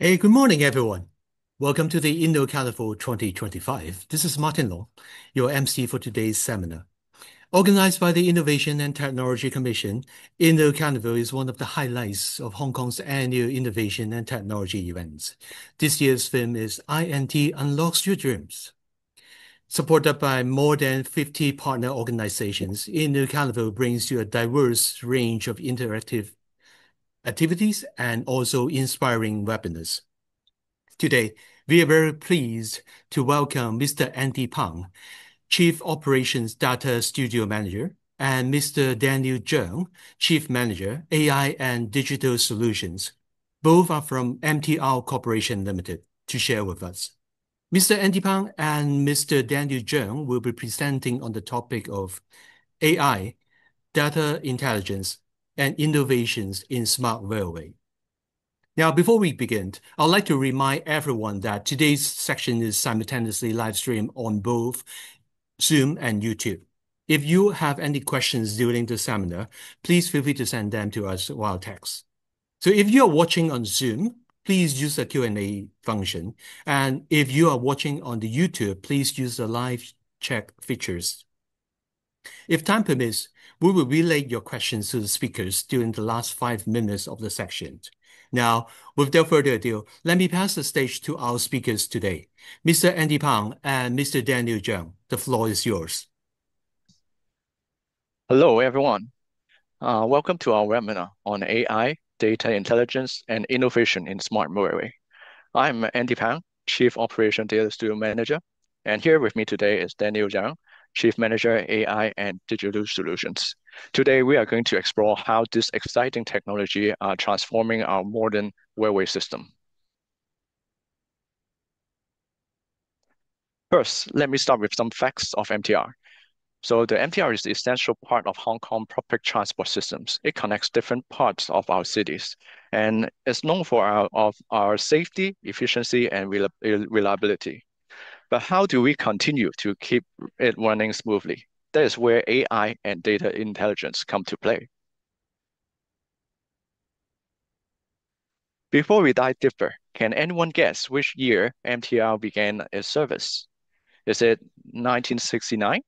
Hey, good morning, everyone. Welcome to the InnoCarnival 2025. This is Martin Long, your MC for today's seminar. Organized by the Innovation and Technology Commission, InnoCarnival is one of the highlights of Hong Kong's annual innovation and technology events. This year's theme is INT Unlocks Your Dreams. Supported by more than 50 partner organizations, InnoCarnival brings you a diverse range of interactive activities and also inspiring webinars. Today, we are very pleased to welcome Mr. Andy Pang, Chief Operations Data Studio Manager, and Mr. Daniel Zheng, Chief Manager, AI and Digital Solutions. Both are from MTR Corporation Limited to share with us. Mr. Andy Pang and Mr. Daniel Zheng will be presenting on the topic of AI, data intelligence, and innovations in smart railway. Now, before we begin, I'd like to remind everyone that today's section is simultaneously live streamed on both Zoom and YouTube. If you have any questions during the seminar, please feel free to send them to us via text. So if you are watching on Zoom, please use the Q&A function. And if you are watching on the YouTube, please use the live chat features. If time permits, we will relay your questions to the speakers during the last 5 minutes of the section. Now, without further ado, let me pass the stage to our speakers today, Mr. Andy Pang and Mr. Daniel Zheng. The floor is yours. Hello, everyone. Welcome to our webinar on AI, data intelligence, and innovation in smart railway. I'm Andy Pang, Chief Operation Data Studio Manager, and here with me today is Daniel Zhang, Chief Manager, AI and Digital Solutions. Today, we are going to explore how this exciting technology are transforming our modern railway system. First, let me start with some facts of MTR. So the MTR is the essential part of Hong Kong public transport systems. It connects different parts of our cities and is known for our safety, efficiency, and reliability. But how do we continue to keep it running smoothly? That is where AI and data intelligence come to play. Before we dive deeper, can anyone guess which year MTR began its service? Is it 1969,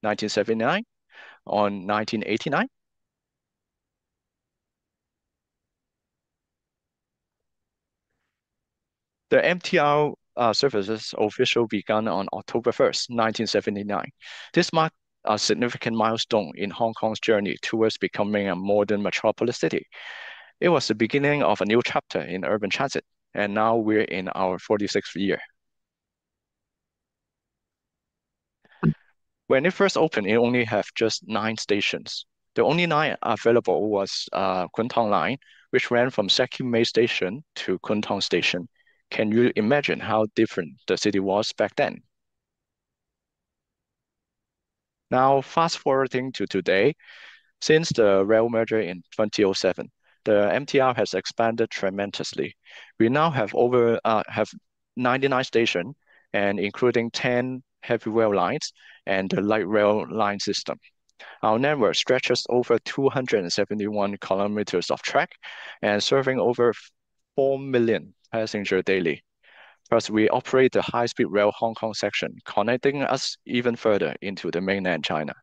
1979, or 1989? The MTR services officially began on October 1st, 1979. This marked a significant milestone in Hong Kong's journey towards becoming a modern metropolis city. It was the beginning of a new chapter in urban transit, and now we're in our 46th year. When it first opened, it only had just 9 stations. The only 9 available was Kwun Tong Line, which ran from Sa Kau Mei Station to Kwun Tong Station. Can you imagine how different the city was back then? Now, fast forwarding to today, since the rail merger in 2007, the MTR has expanded tremendously. We now have 99 stations, and including 10 heavy rail lines and the light rail line system. Our network stretches over 271 kilometers of track and serving over 4 million passengers daily. Plus, we operate the high-speed rail Hong Kong section, connecting us even further into the mainland China.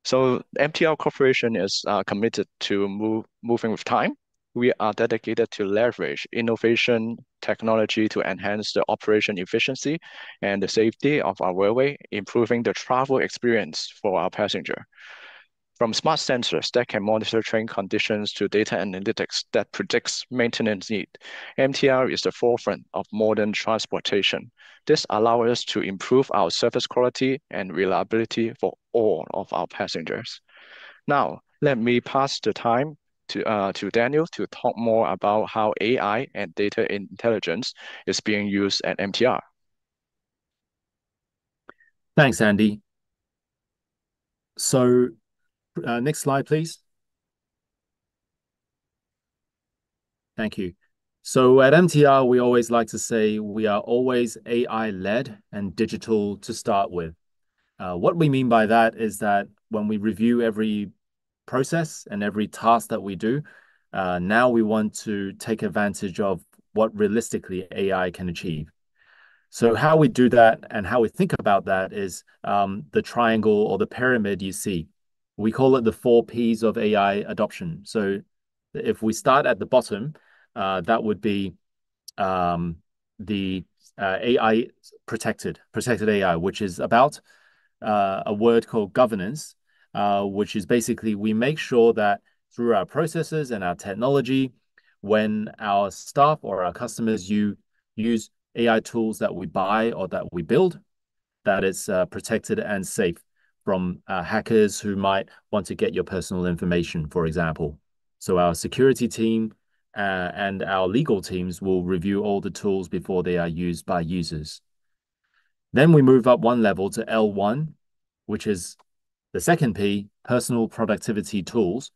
So MTR Corporation is committed to moving with time. We are dedicated to leverage innovation technology to enhance the operation efficiency and the safety of our railway, improving the travel experience for our passenger. From smart sensors that can monitor train conditions to data analytics that predicts maintenance need, MTR is the forefront of modern transportation. This allows us to improve our service quality and reliability for all of our passengers. Now, let me pass the time to Daniel to talk more about how AI and data intelligence is being used at MTR. Thanks, Andy. So, next slide, please. Thank you. So at MTR, we always like to say we are always AI-led and digital to start with. What we mean by that is that when we review every process and every task that we do. Now we want to take advantage of what realistically AI can achieve. So how we do that and how we think about that is the triangle or the pyramid you see. We call it the 4 Ps of AI adoption. So if we start at the bottom, that would be the AI protected AI, which is about a word called governance, which is basically we make sure that through our processes and our technology, when our staff or our customers use AI tools that we buy or that we build, that it's protected and safe from hackers who might want to get your personal information, for example. So our security team and our legal teams will review all the tools before they are used by users. Then we move up one level to L1, which is the second P, personal productivity tools,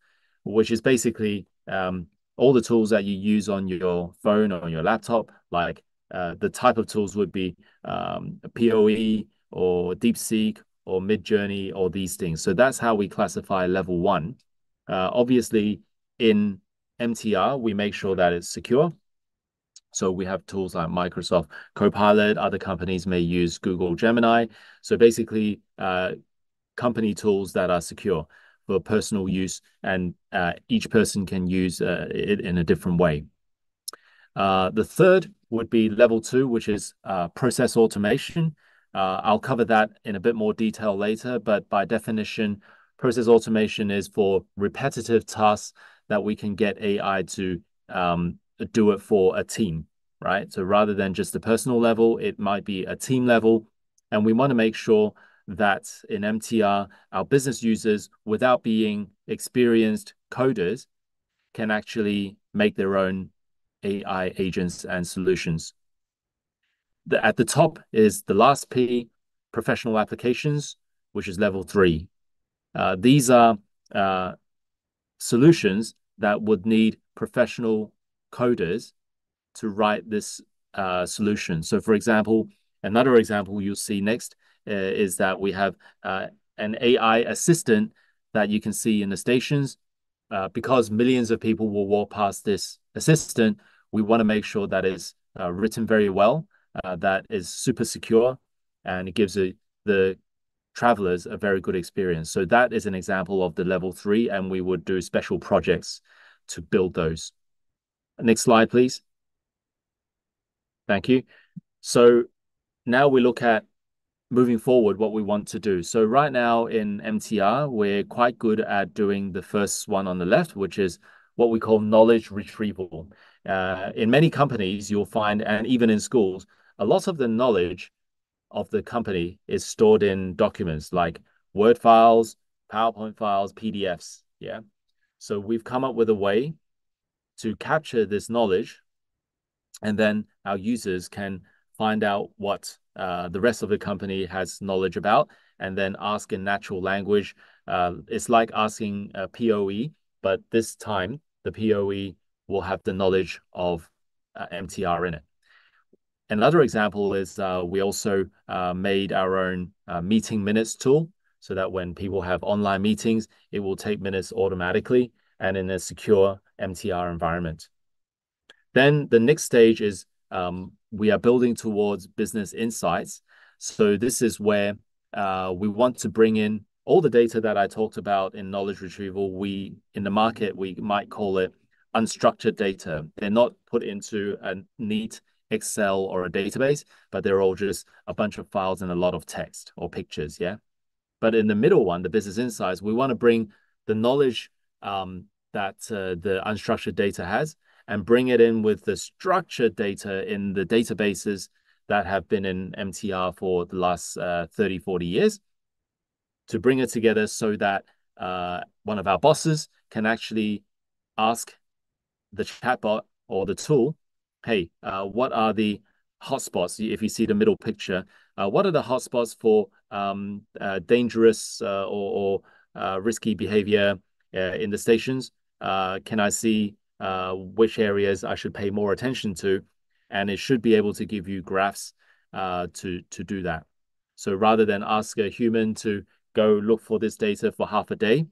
which is basically all the tools that you use on your phone or on your laptop, like the type of tools would be POE or DeepSeek or Midjourney or these things. So that's how we classify level 1. Obviously, in MTR, we make sure that it's secure. So we have tools like Microsoft Copilot. Other companies may use Google Gemini. So basically, company tools that are secure for personal use, and each person can use it in a different way. The third would be level 2, which is process automation. I'll cover that in a bit more detail later, but by definition, process automation is for repetitive tasks that we can get AI to do it for a team, right? So rather than just a personal level, it might be a team level. And we want to make sure that in MTR, our business users, without being experienced coders, can actually make their own AI agents and solutions. At the top is the last P, professional applications, which is level 3. These are solutions that would need professional coders to write this solution. So for example, another example you'll see next is that we have an AI assistant that you can see in the stations. Because millions of people will walk past this assistant, we want to make sure that it's written very well, that is super secure, and it gives the travelers a very good experience. So that is an example of the level 3, and we would do special projects to build those. Next slide, please. Thank you. So now we look at moving forward what we want to do. So right now in MTR, we're quite good at doing the first one on the left, which is what we call knowledge retrieval. In many companies, you'll find, and even in schools, a lot of the knowledge of the company is stored in documents like Word files, PowerPoint files, PDFs. Yeah. So we've come up with a way to capture this knowledge, and then our users can find out what the rest of the company has knowledge about, and then ask in natural language. It's like asking a POE, but this time the POE will have the knowledge of MTR in it. Another example is we also made our own meeting minutes tool, so that when people have online meetings, it will take minutes automatically and in a secure MTR environment. Then the next stage is we are building towards business insights. So this is where we want to bring in all the data that I talked about in knowledge retrieval. In the market, we might call it unstructured data. They're not put into a neat Excel or a database, but they're all just a bunch of files and a lot of text or pictures, yeah? But in the middle one, the business insights, we want to bring the knowledge that the unstructured data has and bring it in with the structured data in the databases that have been in MTR for the last 30, 40 years, to bring it together so that one of our bosses can actually ask the chatbot or the tool, hey, what are the hotspots? If you see the middle picture, what are the hotspots for dangerous or risky behavior in the stations? Can I see which areas I should pay more attention to? And it should be able to give you graphs to do that. So rather than ask a human to go look for this data for half a day,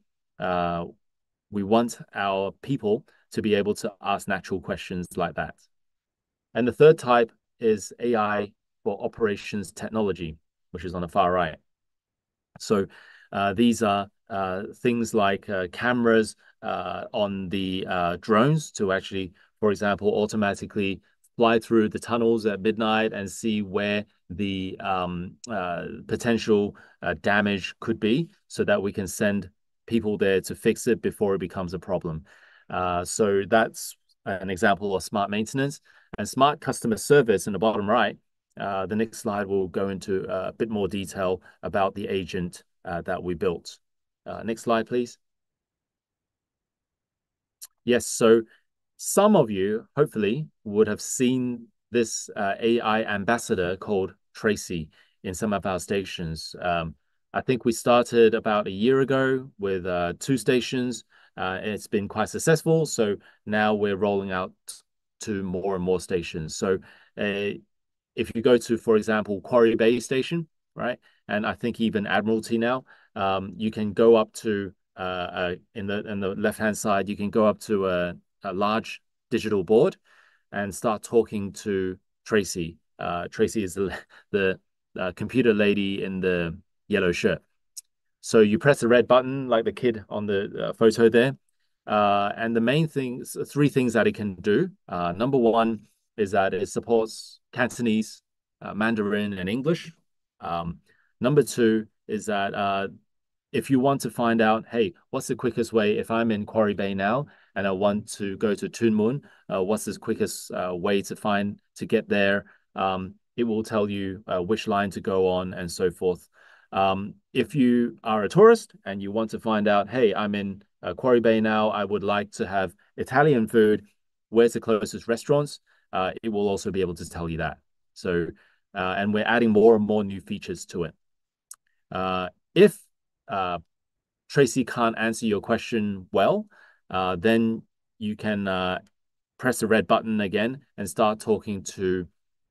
we want our people to be able to ask natural questions like that. And the third type is AI for operations technology, which is on the far right. So these are things like cameras on the drones to actually, for example, automatically fly through the tunnels at midnight and see where the potential damage could be, so that we can send people there to fix it before it becomes a problem. So that's an example of smart maintenance. And smart customer service in the bottom right. The next slide will go into a bit more detail about the agent that we built. Next slide, please. Yes, so some of you hopefully would have seen this AI ambassador called Tracy in some of our stations. I think we started about a year ago with 2 stations. It's been quite successful, so now we're rolling out to more and more stations. So if you go to, for example, Quarry Bay Station, right, and I think even Admiralty now, you can go up to in the left-hand side, you can go up to a large digital board and start talking to Tracy. Tracy is the computer lady in the yellow shirt. So you press the red button like the kid on the photo there. And the main things, 3 things that it can do. Number 1 is that it supports Cantonese, Mandarin, and English. Number 2 is that if you want to find out, hey, what's the quickest way if I'm in Quarry Bay now and I want to go to Tuen Mun, what's the quickest way to get there? It will tell you which line to go on and so forth. If you are a tourist and you want to find out, hey, I'm in Quarry Bay now, I would like to have Italian food, where's the closest restaurants? It will also be able to tell you that. So, and we're adding more and more new features to it. If Tracy can't answer your question well, then you can press the red button again and start talking to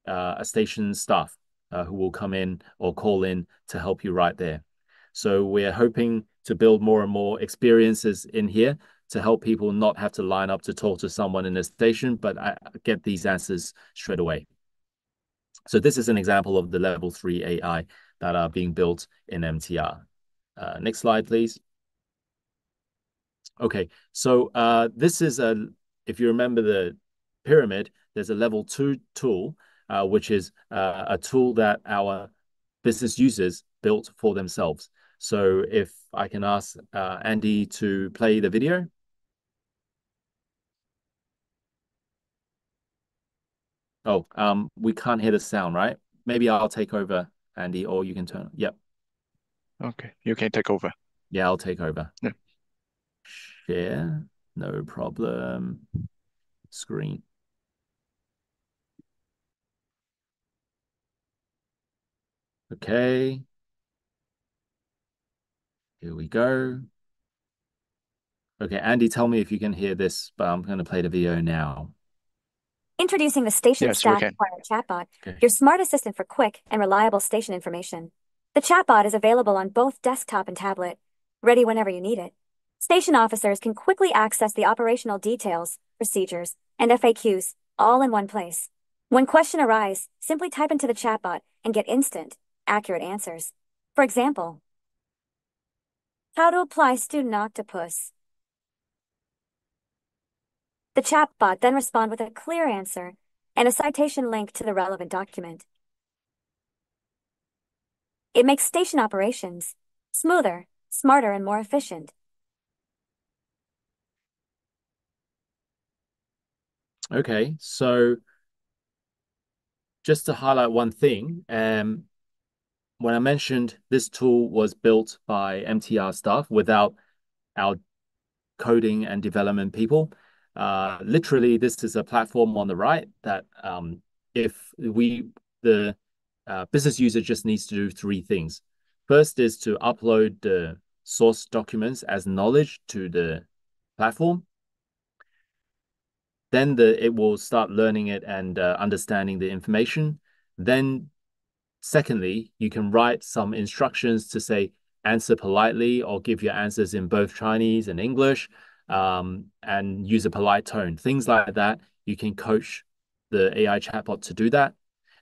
a station staff who will come in or call in to help you right there. So we're hoping to build more and more experiences in here to help people not have to line up to talk to someone in the station, but get these answers straight away. So this is an example of the level 3 AI that are being built in MTR. Next slide, please. Okay, so this is if you remember the pyramid, there's a level 2 tool, which is a tool that our business users built for themselves. So if I can ask Andy to play the video. Oh, we can't hear the sound, right? Maybe I'll take over, Andy, or you can turn. Yep. Okay, you can take over. Yeah, I'll take over. Yeah. Share, no problem. Screen. Okay. Here we go. Okay, Andy, tell me if you can hear this, but I'm going to play the video now. Introducing the Station Yes, Staff we can. Acquired Chatbot, Okay. your smart assistant for quick and reliable station information. The chatbot is available on both desktop and tablet, ready whenever you need it. Station officers can quickly access the operational details, procedures, and FAQs all in one place. When questions arise, simply type into the chatbot and get instant, accurate answers. For example, how to apply student octopus. The chatbot then responds with a clear answer and a citation link to the relevant document. It makes station operations smoother, smarter, and more efficient. Okay, so just to highlight one thing, when I mentioned this tool was built by MTR staff without our coding and development people, literally this is a platform on the right that if the business user just needs to do 3 things. First is to upload the source documents as knowledge to the platform. Then it will start learning it and understanding the information. Then secondly, you can write some instructions to say, answer politely or give your answers in both Chinese and English. and use a polite tone. Things like that, you can coach the AI chatbot to do that.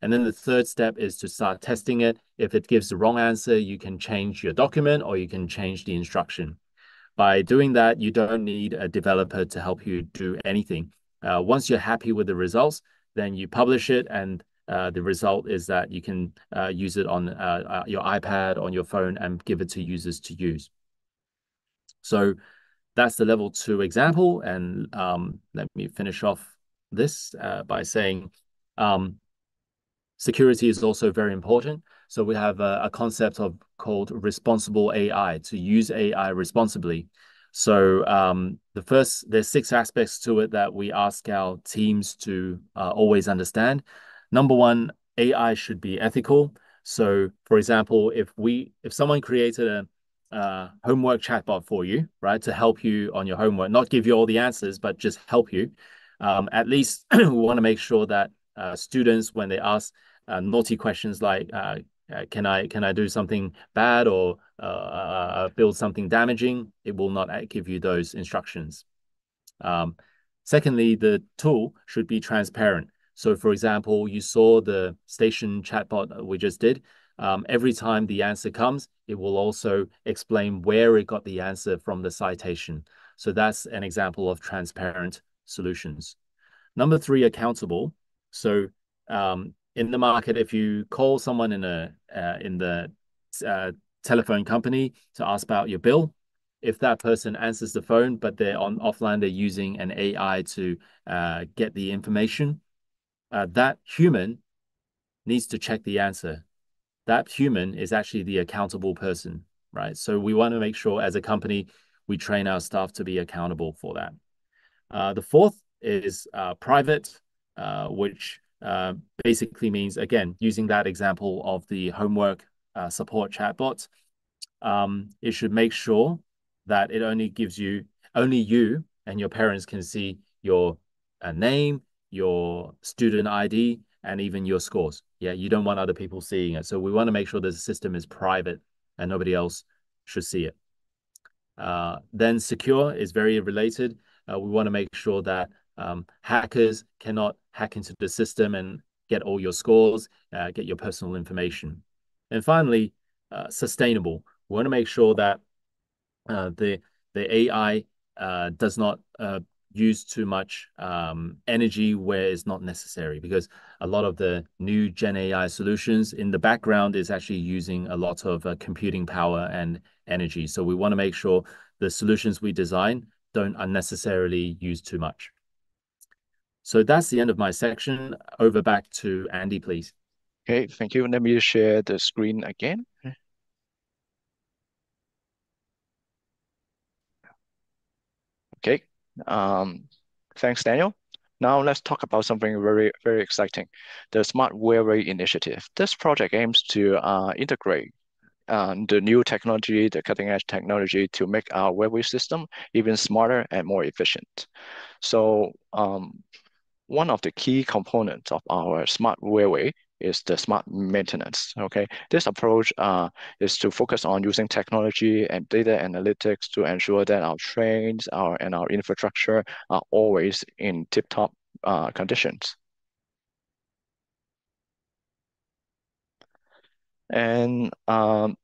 And then the third step is to start testing it. If it gives the wrong answer, you can change your document or you can change the instruction. By doing that, you don't need a developer to help you do anything. Once you're happy with the results, then you publish it, and the result is that you can use it on your iPad, on your phone, and give it to users to use. So that's the level 2 example. And let me finish off this by saying security is also very important. So we have a concept called responsible AI, to use AI responsibly. So there's 6 aspects to it that we ask our teams to always understand. Number 1, AI should be ethical. So for example, if someone created a homework chatbot for you, right, to help you on your homework, not give you all the answers, but just help you, at least we want to make sure that students, when they ask naughty questions like can I do something bad or build something damaging, it will not give you those instructions. Secondly, the tool should be transparent. So for example, you saw the station chatbot we just did. Every time the answer comes, it will also explain where it got the answer from the citation. So that's an example of transparent solutions. Number 3, accountable. So in the market, if you call someone in the telephone company to ask about your bill, if that person answers the phone, but they're offline, they're using an AI to get the information, that human needs to check the answer. That human is actually the accountable person, right? So we want to make sure as a company, we train our staff to be accountable for that. The fourth is private, which basically means, again, using that example of the homework support chatbot, it should make sure that it only you and your parents can see your name, your student ID, and even your scores. Yeah, you don't want other people seeing it. So we want to make sure the system is private and nobody else should see it. Then secure is very related. We want to make sure that hackers cannot hack into the system and get all your scores, get your personal information. And finally, sustainable. We want to make sure that the AI does not use too much energy where it's not necessary, because a lot of the new Gen AI solutions in the background is actually using a lot of computing power and energy. So we want to make sure the solutions we design don't unnecessarily use too much. So that's the end of my section. Over back to Andy, please. Okay, thank you. Let me share the screen again. Okay, thanks, Daniel. Now let's talk about something very, very exciting, the Smart Railway Initiative. This project aims to integrate the new technology, the cutting-edge technology, to make our railway system even smarter and more efficient. So one of the key components of our smart railway is the smart maintenance. Okay, this approach is to focus on using technology and data analytics to ensure that our trains and our infrastructure are always in tip-top conditions. And a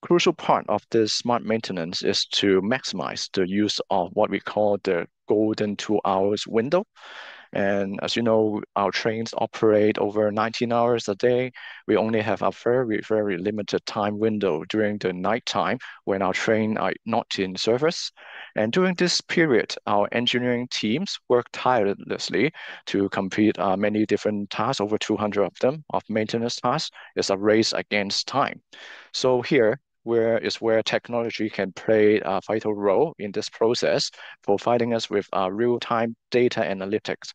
crucial part of this smart maintenance is to maximize the use of what we call the golden 2 hours window. And as you know, our trains operate over 19 hours a day. We only have a very, very limited time window during the nighttime when our trains are not in service. And during this period, our engineering teams work tirelessly to complete many different tasks, over 200 of them, of maintenance tasks. It's a race against time. So here, where technology can play a vital role in this process, providing us with real-time data analytics,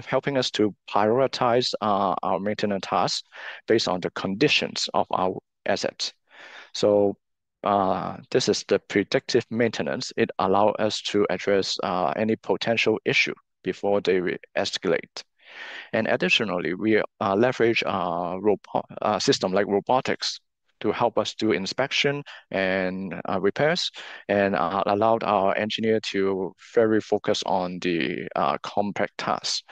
helping us to prioritize our maintenance tasks based on the conditions of our assets. So this is the predictive maintenance. It allows us to address any potential issue before they escalate. And additionally, we leverage a system like robotics to help us do inspection and repairs, and allowed our engineer to very focus on the complex tasks.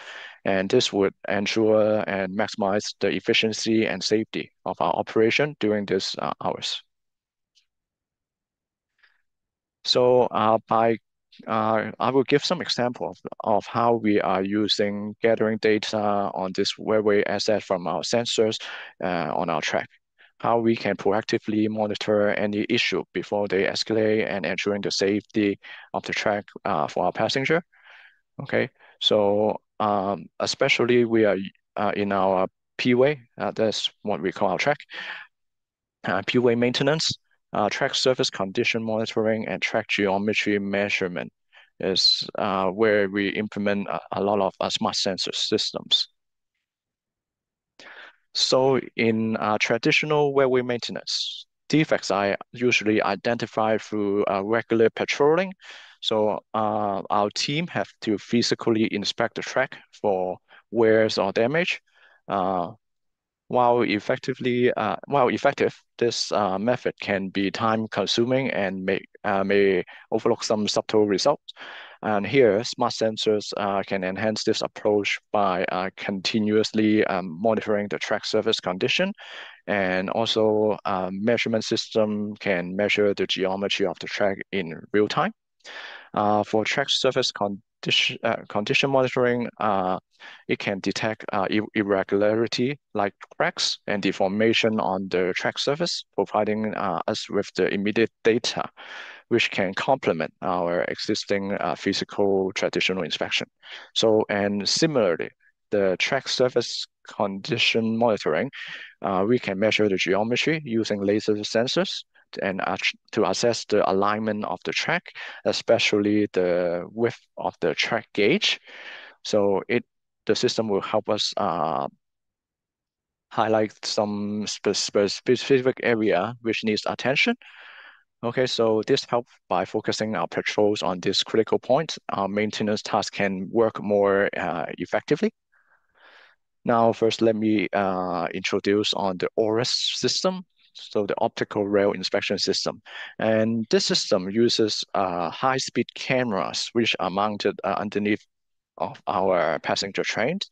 And this would ensure and maximize the efficiency and safety of our operation during these hours. So I will give some example of how we are gathering data on this railway asset from our sensors on our track, how we can proactively monitor any issue before they escalate and ensuring the safety of the track for our passenger. Okay, so especially we are in our P-way, that's what we call our track, P-way maintenance, track surface condition monitoring, and track geometry measurement is where we implement a lot of smart sensor systems. So in traditional railway maintenance, defects are usually identified through regular patrolling. So our team have to physically inspect the track for wears or damage. While effective, this method can be time-consuming and may overlook some subtle results. And here, smart sensors can enhance this approach by continuously monitoring the track surface condition, and also measurement system can measure the geometry of the track in real time. For track surface condition monitoring, it can detect irregularity like cracks and deformation on the track surface, providing us with the immediate data, which can complement our existing physical traditional inspection. So, and similarly, the track surface condition monitoring, we can measure the geometry using laser sensors and to assess the alignment of the track, especially the width of the track gauge. So the system will help us highlight some specific area which needs attention. Okay, so this helps by focusing our patrols on this critical point. Our maintenance tasks can work more effectively. Now, first, let me introduce on the ORIS system, so the optical rail inspection system. And this system uses high-speed cameras, which are mounted underneath of our passenger trains.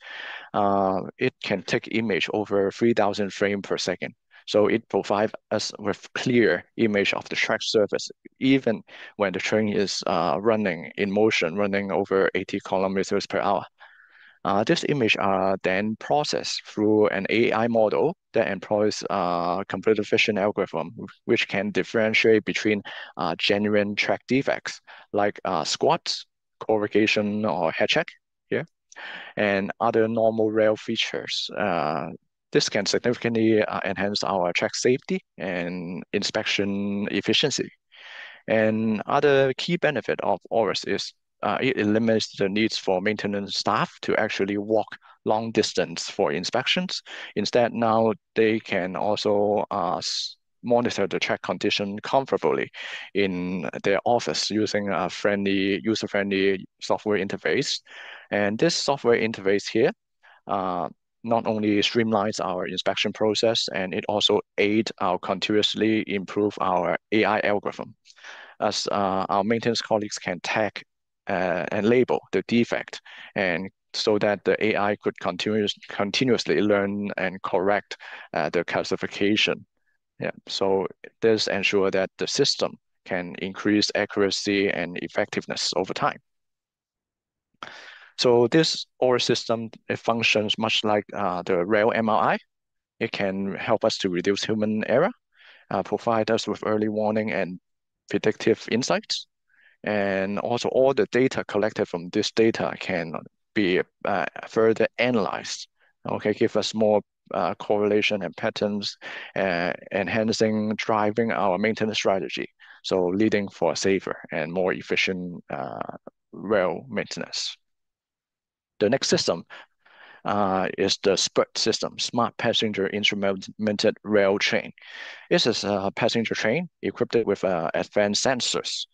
It can take image over 3,000 frames per second. So it provides us with clear image of the track surface, even when the train is running in motion, running over 80 kilometers per hour. This image are then processed through an AI model that employs computer vision algorithm, which can differentiate between genuine track defects like squats, corrugation, or head check here, and other normal rail features. This can significantly enhance our track safety and inspection efficiency. And other key benefit of ORIS is it eliminates the needs for maintenance staff to actually walk long distance for inspections. Instead, now they can also monitor the track condition comfortably in their office using a user-friendly software interface. And this software interface here not only streamlines our inspection process, and it also aids our continuously improve our AI algorithm, as our maintenance colleagues can tag and label the defect, and so that the AI could continuously learn and correct the classification. Yeah, so this ensures that the system can increase accuracy and effectiveness over time. So this OR system, it functions much like the rail MRI. It can help us to reduce human error, provide us with early warning and predictive insights. And also all the data collected from this data can be further analyzed. Okay, give us more correlation and patterns, driving our maintenance strategy. So leading for a safer and more efficient rail maintenance. The next system is the SPIRT system, Smart Passenger Instrumented Rail Train. This is a passenger train equipped with advanced sensors,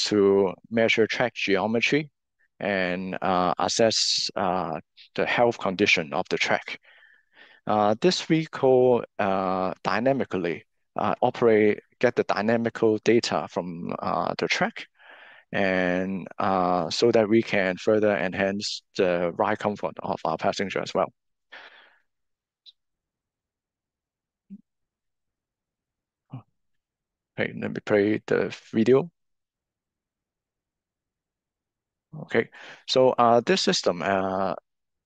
to measure track geometry and assess the health condition of the track. This vehicle dynamically get the dynamical data from the track, and so that we can further enhance the ride comfort of our passenger as well. Okay, let me play the video. Okay, so this system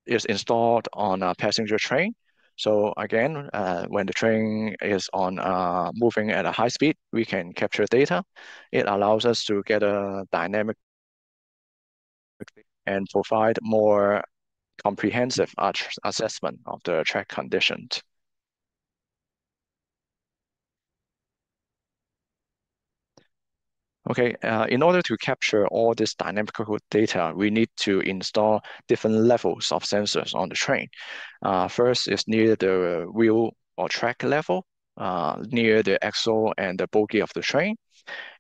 is installed on a passenger train. So again, when the train is on moving at a high speed, we can capture data. It allows us to get a dynamic and provide more comprehensive assessment of the track conditions. Okay, in order to capture all this dynamical data, we need to install different levels of sensors on the train. First is near the wheel or track level, near the axle and the bogie of the train.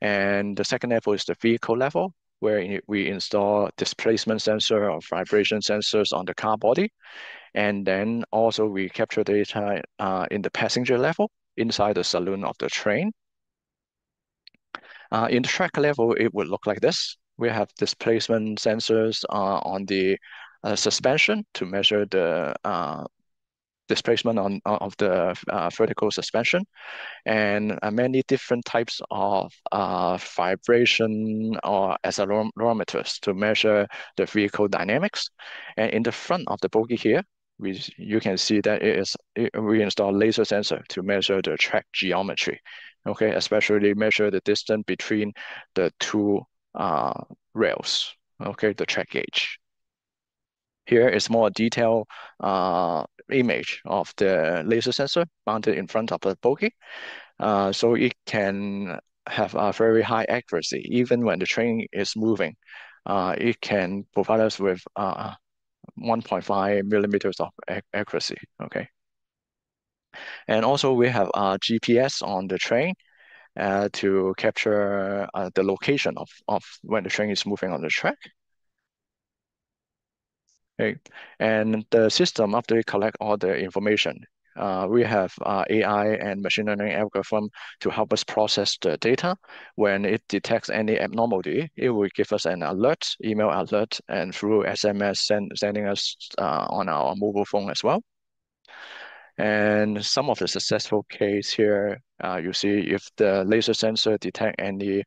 And the second level is the vehicle level, where we install displacement sensor or vibration sensors on the car body. And then also we capture data in the passenger level, inside the saloon of the train. In the track level, it would look like this. We have displacement sensors on the suspension to measure the displacement of the vertical suspension, and many different types of vibration or accelerometers to measure the vehicle dynamics. And in the front of the bogie here, you can see that we install laser sensor to measure the track geometry. Okay, especially measure the distance between the two rails. Okay, the track gauge. Here is more detailed image of the laser sensor mounted in front of the bogie. So it can have a very high accuracy. Even when the train is moving, it can provide us with 1.5 millimeters of accuracy, okay? And also we have GPS on the train to capture the location of when the train is moving on the track. Okay. And the system, after we collect all the information, we have AI and machine learning algorithm to help us process the data. When it detects any abnormality, it will give us an alert, email alert, and through SMS sending us on our mobile phone as well. And some of the successful case here, you see if the laser sensor detect any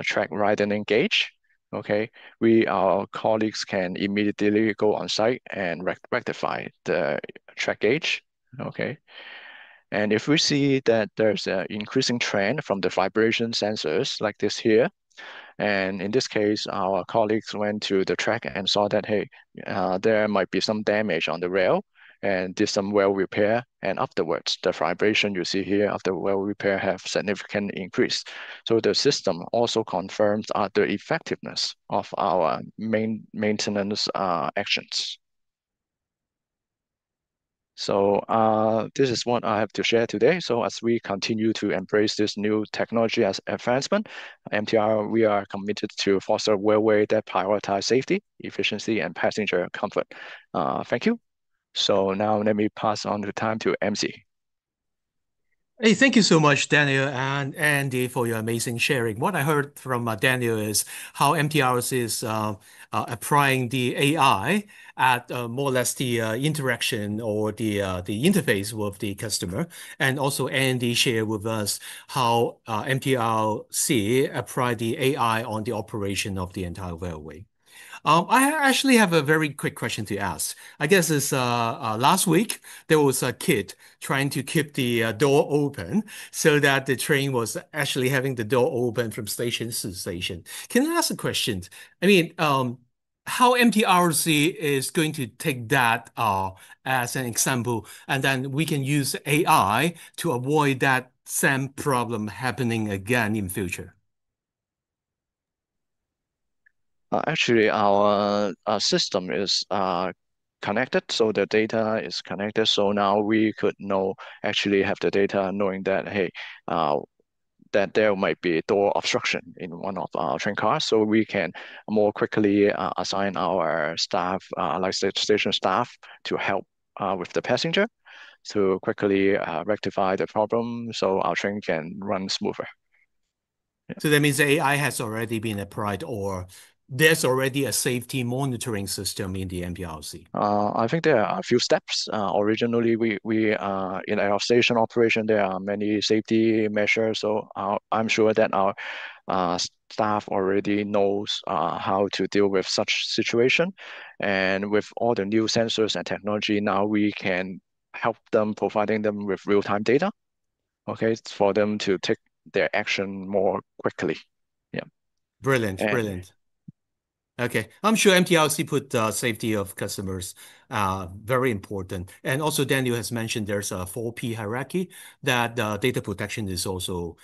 track widening gauge, okay, our colleagues can immediately go on site and rectify the track gauge, okay. And if we see that there's an increasing trend from the vibration sensors like this here, and in this case, our colleagues went to the track and saw that, hey, there might be some damage on the rail, and did some well repair. And afterwards, the vibration you see here after well repair have significant increase. So the system also confirms the effectiveness of our maintenance actions. So this is what I have to share today. So as we continue to embrace this new technology as advancement, MTR, we are committed to foster a railway that prioritize safety, efficiency, and passenger comfort. Thank you. So now let me pass on the time to MC. Hey, thank you so much, Daniel and Andy, for your amazing sharing. What I heard from Daniel is how MTRs is applying the AI at more or less the interaction or the interface with the customer, and also Andy shared with us how MTRC apply the AI on the operation of the entire railway. I actually have a very quick question to ask. I guess it's last week there was a kid trying to keep the door open so that the train was actually having the door open from station to station. Can I ask a question? I mean, how MTRC is going to take that as an example, and then we can use AI to avoid that same problem happening again in future? Actually, our system is connected, so the data is connected. So now we could actually have the data knowing that, hey, that there might be door obstruction in one of our train cars. So we can more quickly assign our staff, like station staff, to help with the passenger. to quickly rectify the problem so our train can run smoother. So that means the AI has already been applied, or there's already a safety monitoring system in the MPRC. I think there are a few steps. Originally, we in our station operation, there are many safety measures. So I'm sure that our staff already knows how to deal with such situation. And with all the new sensors and technology, now we can help them, providing them with real-time data, okay, for them to take their action more quickly. Yeah. Brilliant, brilliant. Okay, I'm sure MTRC put safety of customers very important. And also Daniel has mentioned there's a 4P hierarchy that data protection is also,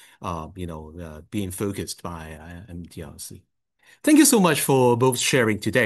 being focused by MTRC. Thank you so much for both sharing today.